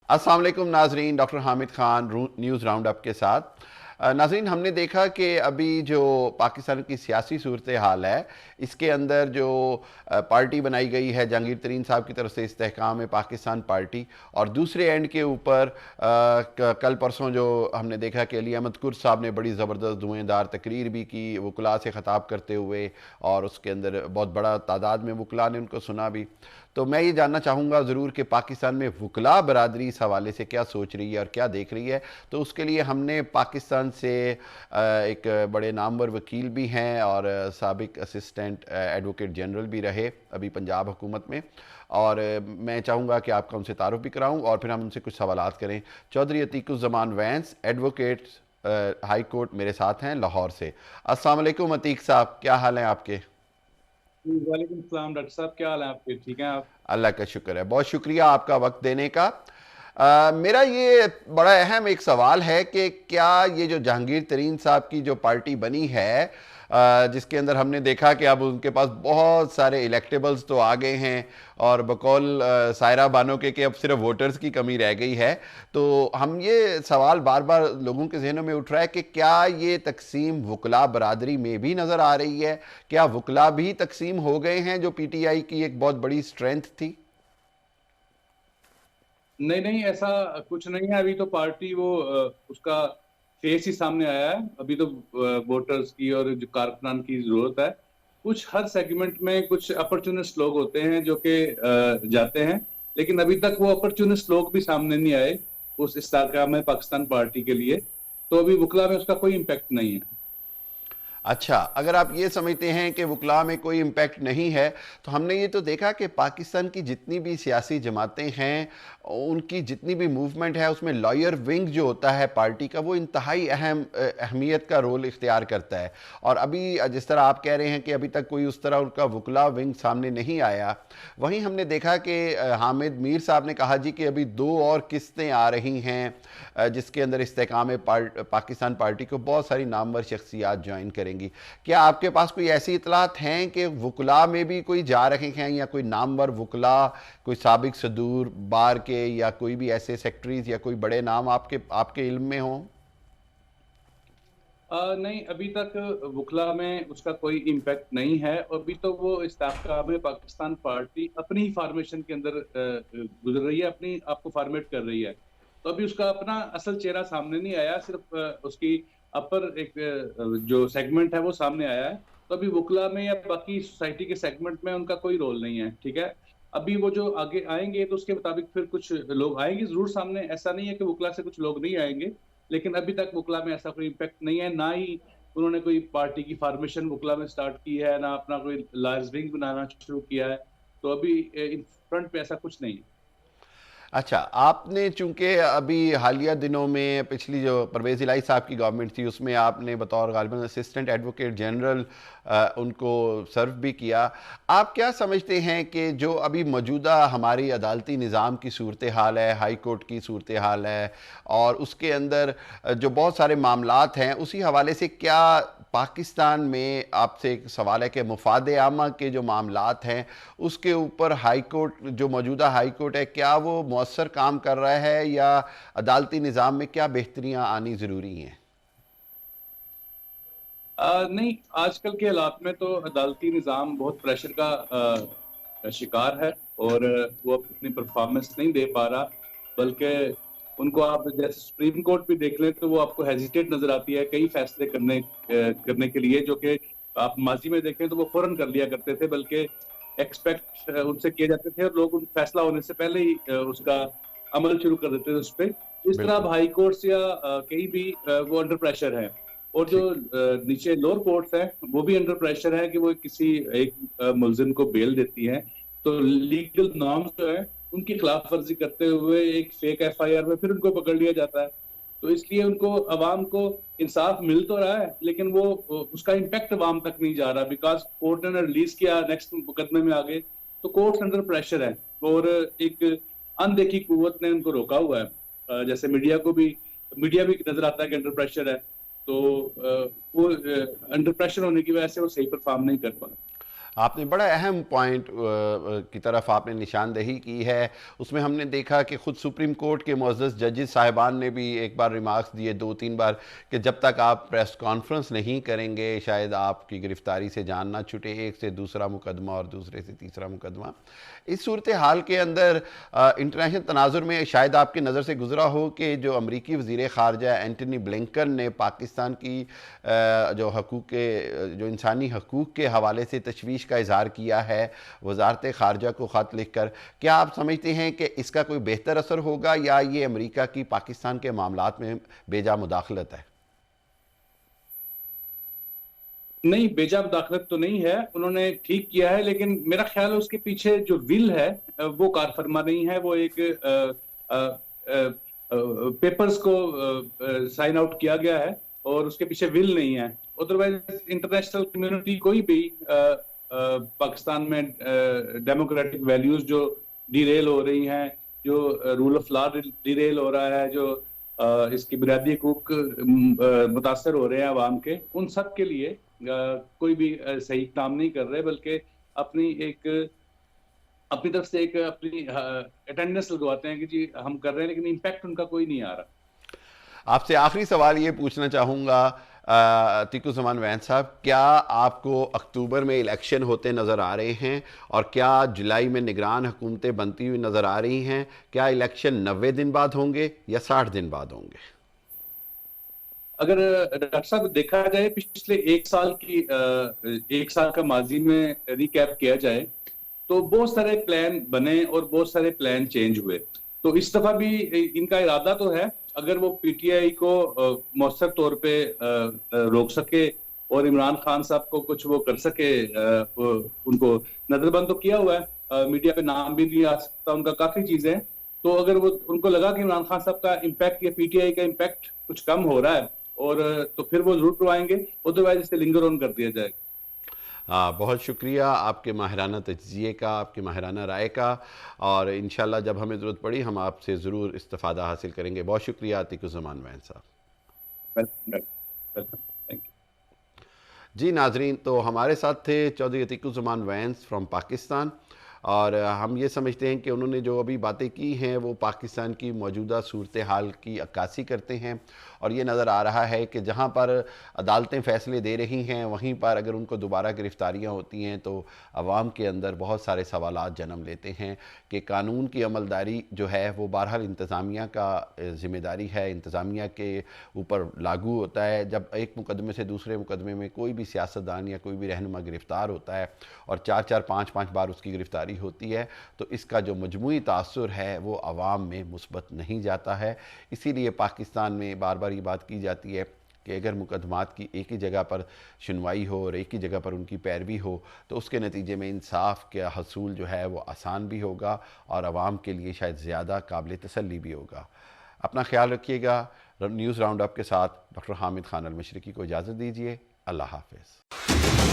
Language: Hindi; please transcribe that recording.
अस्सलाम वालेकुम नाजरीन, doctor Hamid Khan news round up के साथ। नाजरीन, हमने देखा कि अभी जो पाकिस्तान की सियासी सूरत हाल है, इसके अंदर जो पार्टी बनाई गई है जहांगीर तरीन साहब की तरफ से, इस्तेहकाम पाकिस्तान पार्टी, और दूसरे एंड के ऊपर कल परसों जो हमने देखा कि अली अहमद कुर्द साहब ने बड़ी ज़बरदस्त धुएंधार तकरीर भी की वकला से ख़ताब करते हुए, और उसके अंदर बहुत बड़ा तादाद में वकला ने उनको सुना भी। तो मैं ये जानना चाहूँगा ज़रूर कि पाकिस्तान में वकला बरादरी इस हवाले से क्या सोच रही है और क्या देख रही है। तो उसके लिए हमने पाकिस्तान से एक बड़े नामवर वकील भी हैं और साबिक असिस्टेंट एडवोकेट जनरल भी रहे अभी पंजाब हुकूमत में, और मैं चाहूँगा कि आपका उनसे तारुफ भी कराऊँ और फिर हम उनसे कुछ सवालात करें। चौधरी अतीकुज़्ज़मान वैंस, एडवोकेट, हाई कोर्ट, मेरे साथ हैं लाहौर से। अस्सलाम वालेकुम अतीक साहब, क्या हाल हैं आपके? वालेकुम सलाम डॉक्टर साहब, क्या हाल है आपके? ठीक हैं आप? अल्लाह का शुक्र है, बहुत शुक्रिया आपका वक्त देने का। मेरा ये बड़ा अहम एक सवाल है कि क्या ये जो जहांगीर तरीन साहब की जो पार्टी बनी है, जिसके अंदर हमने देखा कि अब उनके पास बहुत सारे इलेक्टेबल्स तो आ गए हैं, और बकौल सायरा बानो के अब सिर्फ वोटर्स की कमी रह गई है, तो हम ये सवाल बार बार लोगों के जहनों में उठ रहा है कि क्या ये तकसीम वकला बरादरी में भी नज़र आ रही है? क्या वकला भी तकसीम हो गए हैं, जो पीटीआई की एक बहुत बड़ी स्ट्रेंथ थी? नहीं नहीं, ऐसा कुछ नहीं है। अभी तो पार्टी उसका फेस ही सामने आया है। अभी तो वोटर्स की और जो कारकुनान की जरूरत है। कुछ हर सेगमेंट में कुछ अपॉर्चुनिस्ट लोग होते हैं जो कि जाते हैं, लेकिन अभी तक वो अपॉर्चुनिस्ट लोग भी सामने नहीं आए उस इस्तेहकाम में पाकिस्तान पार्टी के लिए। तो अभी वकला में उसका कोई इम्पैक्ट नहीं है। अच्छा, अगर आप ये समझते हैं कि वकला में कोई इम्पैक्ट नहीं है, तो हमने ये तो देखा कि पाकिस्तान की जितनी भी सियासी जमातें हैं, उनकी जितनी भी मूवमेंट है, उसमें लॉयर विंग जो होता है पार्टी का, वो इंतहाई अहमियत का रोल इख्तियार करता है। और अभी जिस तरह आप कह रहे हैं कि अभी तक कोई उस तरह उनका वकला विंग सामने नहीं आया, वहीं हमने देखा कि हामिद मीर साहब ने कहा जी कि अभी दो और किस्तें आ रही हैं, जिसके अंदर इस्तेहकाम पाकिस्तान पार्टी को बहुत सारी नामवर शख्सियात ज्वाइन करेंगी। क्या आपके पास कोई ऐसी इतलात हैं कि वकला में भी कोई जा रहे हैं, या कोई नामवर वकला, कोई साबिक सदूर बार के, या कोई भी ऐसे सेक्रेटरीज या कोई बड़े नाम आपके आपके इल्म में हों? नहीं, अभी तक वकला में उसका कोई इम्पैक्ट नहीं है। अभी तो वो इस्तेहकाम में पाकिस्तान पार्टी अपनी ही फॉर्मेशन के अंदर गुजर रही है, अपनी आपको फॉर्मेट कर रही है। तो अभी उसका अपना असल चेहरा सामने नहीं आया, सिर्फ उसकी अपर एक जो सेगमेंट है वो सामने आया है। तो अभी वकला में या बाकी सोसाइटी के सेगमेंट में उनका कोई रोल नहीं है। ठीक है, अभी वो जो आगे आएंगे तो उसके मुताबिक फिर कुछ लोग आएंगे जरूर सामने। ऐसा नहीं है कि वकला से कुछ लोग नहीं आएंगे, लेकिन अभी तक वकला में ऐसा कोई इम्पैक्ट नहीं है। ना ही उन्होंने कोई पार्टी की फॉर्मेशन वकला में स्टार्ट की है, ना अपना कोई लार्ज विंग बनाना शुरू किया है। तो अभी इन फ्रंट पे ऐसा कुछ नहीं है। अच्छा, आपने चूंकि अभी हालिया दिनों में पिछली जो परवेज़ इलाही साहब की गवर्नमेंट थी, उसमें आपने बतौर गालिबन असिस्टेंट एडवोकेट जनरल उनको सर्व भी किया। आप क्या समझते हैं कि जो अभी मौजूदा हमारी अदालती निज़ाम की सूरत हाल है, हाई कोर्ट की सूरत हाल है, और उसके अंदर जो बहुत सारे मामलात हैं, उसी हवाले से क्या पाकिस्तान में, आपसे एक सवाल है कि मुफाद आमा के जो मामलात हैं, उसके ऊपर हाई कोर्ट, जो मौजूदा हाई कोर्ट है, क्या वो मौसर काम कर रहा है, या अदालती निज़ाम में क्या बेहतरियाँ आनी ज़रूरी हैं? नहीं, आजकल के हालात में तो अदालती निज़ाम बहुत प्रेशर का शिकार है, और वो अपनी परफॉर्मेंस नहीं दे पा रहा। बल्कि उनको आप जैसे सुप्रीम कोर्ट भी देख लें तो वो आपको हेजिटेट नजर आती है कई फैसले करने के लिए, जो कि आप माजी में देखें तो वो फौरन कर लिया करते थे, बल्कि एक्सपेक्ट उनसे किए जाते थे, और लोग उन फैसला होने से पहले ही उसका अमल शुरू कर देते थे उस पर। इस तरह अब बिल्कुल। हाई कोर्ट्स या कहीं भी वो अंडर प्रेशर है। और जो ठीक। नीचे लोअर कोर्ट्स है वो भी अंडर प्रेशर है कि वो किसी एक मुलजिम को बेल देती है, तो लीगल नॉर्म्स जो है उनकी खिलाफ वर्जी करते हुए एक फेक एफआईआर में फिर उनको पकड़ लिया जाता है। तो इसलिए उनको, अवाम को इंसाफ मिल तो रहा है, लेकिन वो उसका इम्पैक्ट अवाम तक नहीं जा रहा, बिकॉज कोर्ट ने रिलीज किया, नेक्स्ट मुकदमे में आ गए। तो कोर्ट अंडर प्रेशर है, और एक अनदेखी कुव्वत ने उनको रोका हुआ है। जैसे मीडिया भी नजर आता है कि अंडर प्रेशर है। तो वो अंडर प्रेशर होने की वजह से वो सही परफॉर्म नहीं कर पा रहे। आपने बड़ा अहम पॉइंट की तरफ आपने निशानदेही की है। उसमें हमने देखा कि ख़ुद सुप्रीम कोर्ट के मुअज़्ज़ज़ जजेस साहिबान ने भी एक बार रिमार्क्स दिए, 2-3 बार, कि जब तक आप प्रेस कॉन्फ्रेंस नहीं करेंगे शायद आपकी गिरफ्तारी से जान ना छूटे, एक से दूसरा मुकदमा और दूसरे से तीसरा मुकदमा। इस सूरत हाल के अंदर इंटरनेशनल तनाजुर में शायद आपकी नज़र से गुजरा हो कि जो अमरीकी वज़ीर ख़ारजा एंटनी ब्लिंकन ने पाकिस्तान की जो इंसानी हकूक़ के हवाले से तशवीश का इजहार किया है वजारत ख़ारजा को ख़त लिख कर, क्या आप समझते हैं कि इसका कोई बेहतर असर होगा या ये अमेरिका की पाकिस्तान के मामलात में बेजा मुदाखलत है? नहीं, बेजा मुदाखलत तो नहीं है, उन्होंने ठीक किया है, लेकिन मेरा ख्याल है उसके पीछे जो विल है वो कार फरमा नहीं है। वो एक पेपर्स को साइन आउट किया गया है और उसके पीछे विल नहीं है। अदरवाइज इंटरनेशनल कम्युनिटी कोई भी पाकिस्तान में डेमोक्रेटिक वैल्यूज जो डिरेल हो रही हैं, जो रूल ऑफ लॉ डिरेल हो रहा है, जो इसकी बुनियादी हकूक मुतासर हो रहे हैं आवाम के, उन सब के लिए कोई भी सही काम नहीं कर रहे, बल्कि अपनी तरफ से एक अपनी अटेंडेंस लगवाते हैं कि जी हम कर रहे हैं, लेकिन इम्पैक्ट उनका कोई नहीं आ रहा। आपसे आखिरी सवाल ये पूछना चाहूँगा अतीकुज़्ज़मान वैन साहब, क्या आपको अक्टूबर में इलेक्शन होते नज़र आ रहे हैं और क्या जुलाई में निगरान हुकूमतें बनती हुई नज़र आ रही हैं? क्या इलेक्शन 90 दिन बाद होंगे या 60 दिन बाद होंगे? अगर डॉक्टर साहब देखा जाए पिछले एक साल का माजी में रिकैप किया जाए तो बहुत सारे प्लान बने और बहुत सारे प्लान चेंज हुए। तो इस दफा भी इनका इरादा तो है, अगर वो पीटीआई को मौसर तौर पे रोक सके और इमरान खान साहब को कुछ वो कर सके, उनको नजरबंद तो किया हुआ है, मीडिया पे नाम भी नहीं आ सकता उनका, काफी चीजें हैं। तो अगर वो उनको लगा कि इमरान खान साहब का इम्पैक्ट या पीटीआई का इम्पैक्ट कुछ कम हो रहा है और तो फिर वो जरूर करवाएंगे, अदरवाइज इसे लिंगर ऑन कर दिया जाएगा। बहुत शुक्रिया आपके माहिराना तज्ज़िये का, आपकी माहिराना राय का, और इंशाल्लाह जब हमें ज़रूरत पड़ी हम आपसे ज़रूर इस्तिफ़ादा हासिल करेंगे। बहुत शुक्रिया अतीकुज़्ज़मान वैन साहब। जी नाजरीन, तो हमारे साथ थे चौधरी अतीकुज़्ज़मान वैंस फ्रॉम पाकिस्तान, और हम ये समझते हैं कि उन्होंने जो अभी बातें की हैं वो पाकिस्तान की मौजूदा सूरत हाल की अक्कासी करते हैं, और ये नज़र आ रहा है कि जहाँ पर अदालतें फ़ैसले दे रही हैं वहीं पर अगर उनको दोबारा गिरफ़्तारियाँ होती हैं तो आवाम के अंदर बहुत सारे सवालात जन्म लेते हैं कि कानून की अमलदारी जो है वो बहरहाल इंतज़ामिया का ज़िम्मेदारी है, इंतज़ामिया के ऊपर लागू होता है। जब एक मुकदमे से दूसरे मुकदमे में कोई भी सियासतदान या कोई भी रहनुमा गिरफ़्तार होता है और 4-4, 5-5 बार उसकी गिरफ़्तारी होती है तो इसका जो मजमूई तासुर है वो आवाम में मुस्बत नहीं जाता है। इसीलिए पाकिस्तान में बार बार ये बात की जाती है कि अगर मुकदमात की एक ही जगह पर सुनवाई हो और एक ही जगह पर उनकी पैरवी हो तो उसके नतीजे में इंसाफ का हसूल जो है वो आसान भी होगा और आवाम के लिए शायद ज़्यादा काबिल तसल्ली भी होगा। अपना ख्याल रखिएगा। न्यूज़ राउंड अप के साथ डॉक्टर हामिद खान अल मशरिकी को इजाज़त दीजिए। अल्लाह हाफ़िज़।